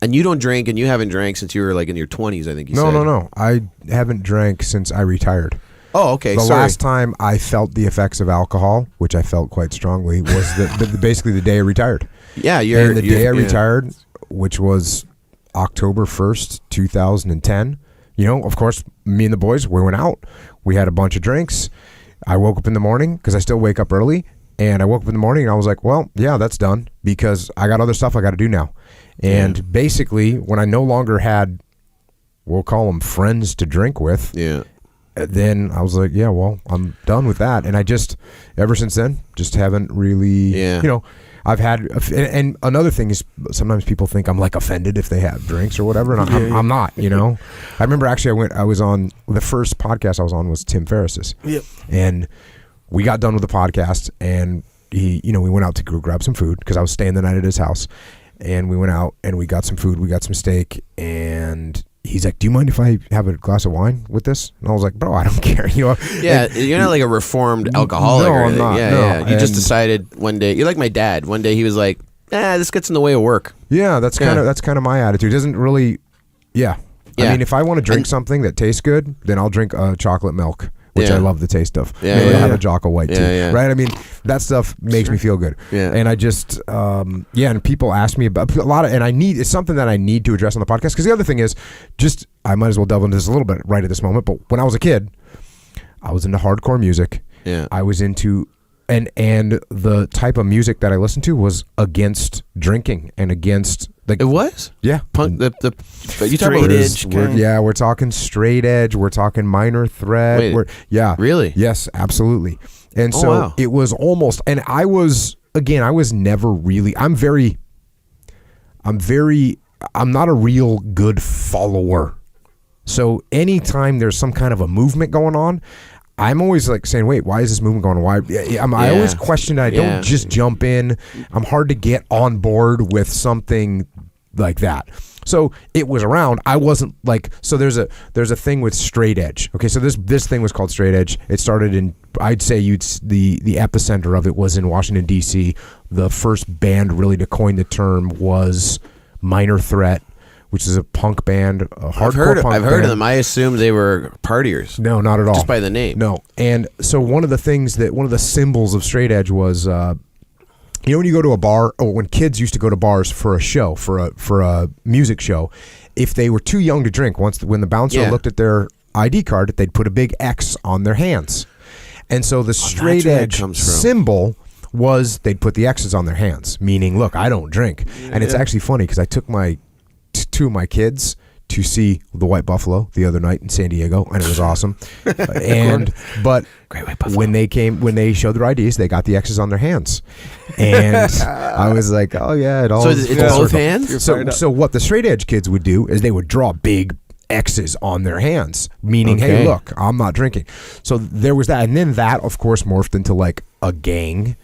And you don't drink, and you haven't drank since you were like in your 20s, I think you said. No. I haven't drank since I retired. Oh, okay. The last time I felt the effects of alcohol, which I felt quite strongly, was basically the day I retired. Yeah, day I retired, which was October 1st, 2010. Of course, me and the boys, we went out. We had a bunch of drinks. I woke up in the morning because I still wake up early. And I woke up in the morning and I was like, well, yeah, that's done because I got other stuff I got to do now. And basically, when I no longer had, we'll call them friends to drink with, then I was like, yeah, well, I'm done with that. And I just, ever since then, just haven't really, I've had, and another thing is sometimes people think I'm like offended if they have drinks or whatever, and I'm not, I remember actually I was on, the first podcast I was on was Tim Ferriss's. Yep. And we got done with the podcast and we went out to go grab some food because I was staying the night at his house, and we went out and we got some food, we got some steak, and he's like, do you mind if I have a glass of wine with this? And I was like, bro, I don't care. You're not like a reformed alcoholic. No, or I'm not. Yeah. You just decided one day, you're like my dad. One day he was like, this gets in the way of work. Yeah, that's kind of my attitude. It doesn't really, I mean, if I want to drink something that tastes good, then I'll drink chocolate milk, which I love the taste of. Maybe I'll have a Jocko White too, right? I mean, that stuff makes me feel good. Yeah. And I just, and people ask me about a lot of, and it's something that I need to address on the podcast, because the other thing is, I might as well delve into this a little bit right at this moment, but when I was a kid, I was into hardcore music. Yeah. I was into, and the type of music that I listened to was against drinking and against it was? Yeah. Punk, you talking Straight about edge. We're talking straight edge. We're talking Minor Threat. Really? Yes, absolutely. And so it was almost, and I was never really, I'm not a real good follower. So anytime there's some kind of a movement going on, I'm always like saying, wait, why is this movement going on? Why? I always question it. I don't just jump in. I'm hard to get on board with something like that. So it was around. I wasn't like, so there's a thing with straight edge. Okay, so this thing was called straight edge. It started in, I'd say the epicenter of it was in Washington, D.C. The first band really to coin the term was Minor Threat, which is a punk band, a hardcore punk band. I've heard of them. I assumed they were partiers. No, not at all. Just by the name. No. And so one of the symbols of straight edge was, when you go to a bar, or when kids used to go to bars for a show, for a music show, if they were too young to drink, when the bouncer looked at their ID card, they'd put a big X on their hands. And so the straight edge symbol was they'd put the X's on their hands, meaning, look, I don't drink. Yeah. And it's actually funny because I took two of my kids to see the White Buffalo the other night in San Diego, and it was awesome. But when they showed their IDs, they got the X's on their hands, and I was like, oh yeah, it all. So it's both hands. So what the straight edge kids would do is they would draw big X's on their hands, meaning, hey, look, I'm not drinking. So there was that, and then that, of course, morphed into like a gang,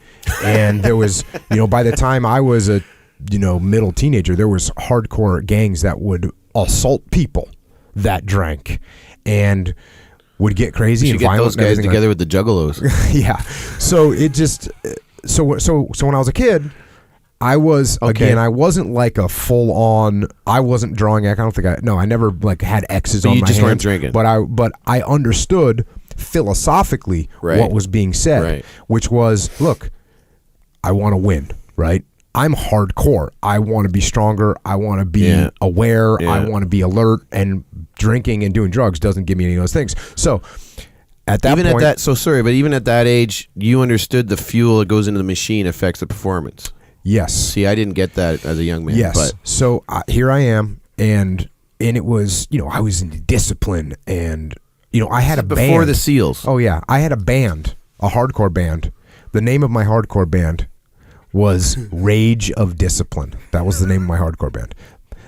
and there was, by the time I was a middle teenager, there was hardcore gangs that would assault people that drank and would get crazy and violent. Those guys together with the Juggalos. Yeah. So it just so when I was a kid, I was again, I wasn't like a full on. I wasn't drawing. I don't think I never like had X's on my hands. You just weren't drinking. But I understood philosophically what was being said, which was, look, I want to win, right? I'm hardcore. I want to be stronger. I want to be aware. I want to be alert. And drinking and doing drugs doesn't give me any of those things. So at that point, even at that age, you understood the fuel that goes into the machine affects the performance. Yes. See, I didn't get that as a young man. Yes. But so here I am, and it was, I was into discipline, and I had a band before the SEALs. Oh yeah, I had a band, a hardcore band. The name of my hardcore band was Rage of Discipline. That was the name of my hardcore band.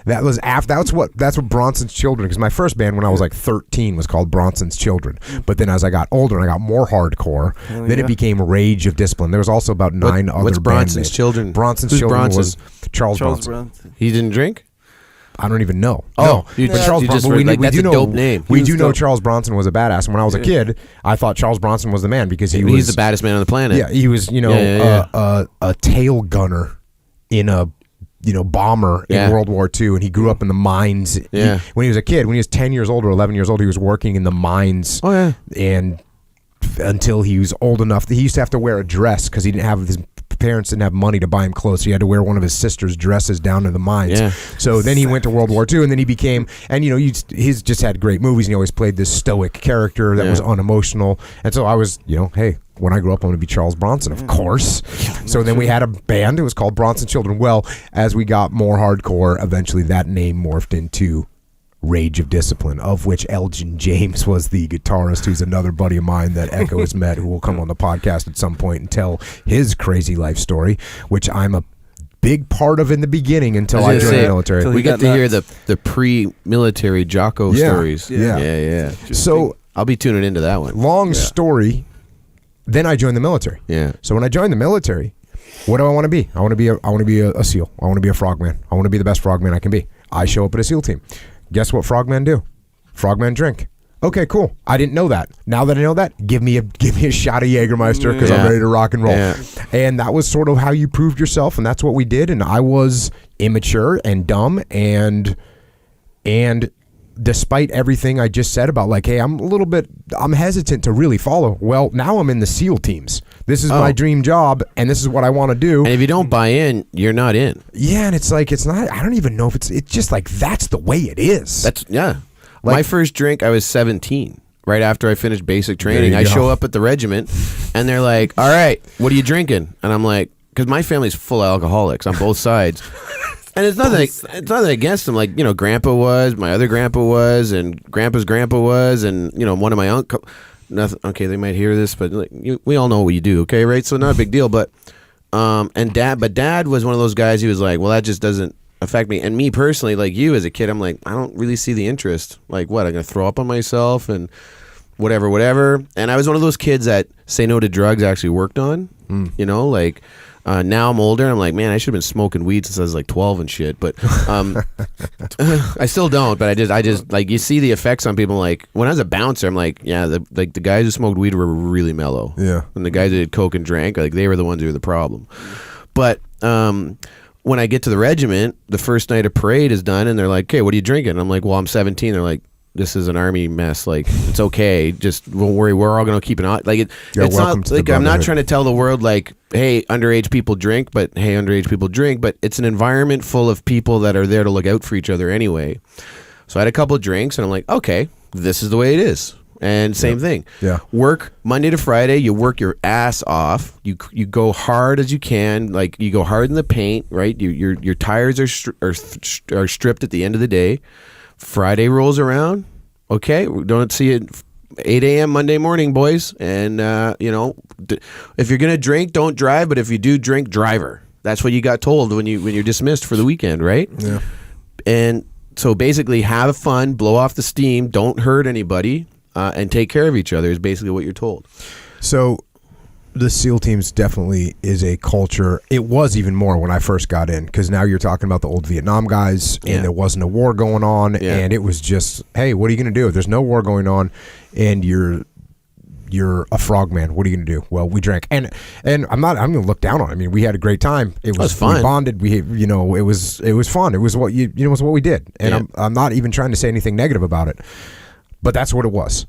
That was that's what Bronson's Children, because my first band when I was like 13 was called Bronson's Children. But then as I got older and I got more hardcore, then it became Rage of Discipline. There was also about 9 other What's Bronson's Children? Bronson's Children was Charles Bronson. He didn't drink? I don't even know. Oh, no. But Charles Bronson. That's a dope name. We do know Charles Bronson was a badass. And when I was a kid, I thought Charles Bronson was the man because he's the baddest man on the planet. Yeah, he was, a tail gunner in a bomber in World War II, and he grew up in the mines. Yeah. When he was a kid, when he was 10 years old or 11 years old, he was working in the mines. Oh yeah. And until he was old enough, he used to have to wear a dress because his parents didn't have money to buy him clothes. So he had to wear one of his sister's dresses down to the mines. Yeah. So then he went to World War II, and then he became, and he's just had great movies, and he always played this stoic character that was unemotional. And so I was, hey, when I grow up, I'm going to be Charles Bronson, of course. So then we had a band. It was called Bronson Children. Well, as we got more hardcore, eventually that name morphed into Rage of Discipline, of which Elgin James was the guitarist, who's another buddy of mine that Echo has met, who will come on the podcast at some point and tell his crazy life story, which I'm a big part of in the beginning until I joined the military. We got to hear the pre-military Jocko stories. Yeah. So I'll be tuning into that one. Long story. Then I joined the military. Yeah. So when I joined the military, what do I want to be? I want to be a SEAL. I want to be a frogman. I want to be the best frogman I can be. I show up at a SEAL team. Guess what frogmen do? Frogmen drink. Okay, cool. I didn't know that. Now that I know that, give me a shot of Jägermeister because I'm ready to rock and roll. Yeah. And that was sort of how you proved yourself, and that's what we did. And I was immature and dumb, and despite everything I just said about hey, I'm hesitant to really follow. Well, now I'm in the SEAL teams. This is my dream job, and this is what I want to do. And if you don't buy in, you're not in. Yeah, and it's not. I don't even know if it's just that's the way it is. My first drink, I was 17. Right after I finished basic training, I show up at the regiment, and they're like, "All right, what are you drinking?" And I'm like, because my family's full of alcoholics on both sides. And it's nothing against them. Grandpa was, my other grandpa was, and Grandpa's grandpa was, and one of my uncle. Nothing. Okay, they might hear this, but we all know what you do. Okay, right? So not a big deal. But Dad was one of those guys. He was like, well, that just doesn't affect me. And me personally, like you as a kid, I'm like, I don't really see the interest. Like, what? I'm gonna throw up on myself and whatever. And I was one of those kids that say no to drugs actually worked on. Now I'm older, and I'm like, man, I should have been smoking weed since I was 12 and shit. But I still don't. But I just you see the effects on people. Like when I was a bouncer, I'm like, yeah, the guys who smoked weed were really mellow. Yeah. And the guys who did coke and drank, they were the ones who were the problem. But when I get to the regiment, the first night of parade is done, and they're like, okay, what are you drinking? And I'm like, well, I'm 17. They're like, this is an army mess. It's okay. Just don't worry. We're all gonna keep an eye. It's not I'm not trying to tell the world hey, underage people drink, but hey, underage people drink. But it's an environment full of people that are there to look out for each other anyway. So I had a couple of drinks, and I'm like, okay, this is the way it is. And same thing. Yeah. Work Monday to Friday. You work your ass off. You go hard as you can. You go hard in the paint. Right. Your tires are stripped at the end of the day. Friday rolls around. Okay, we don't see it 8 a.m. Monday morning, boys. And, if you're going to drink, don't drive. But if you do drink, driver. That's what you got told when you're dismissed for the weekend, right? Yeah. And so basically have fun, blow off the steam, don't hurt anybody, and take care of each other is basically what you're told. So the SEAL teams definitely is a culture. It was even more when I first got in, because now you're talking about the old Vietnam guys, and there wasn't a war going on, and it was just, hey, what are you going to do if there's no war going on and you're a frogman? What are you going to do? Well, we drank, and I'm going to look down on it. I mean, we had a great time. It was fun. We bonded. We it was fun. It was what it was what we did, and I'm not even trying to say anything negative about it, but that's what it was.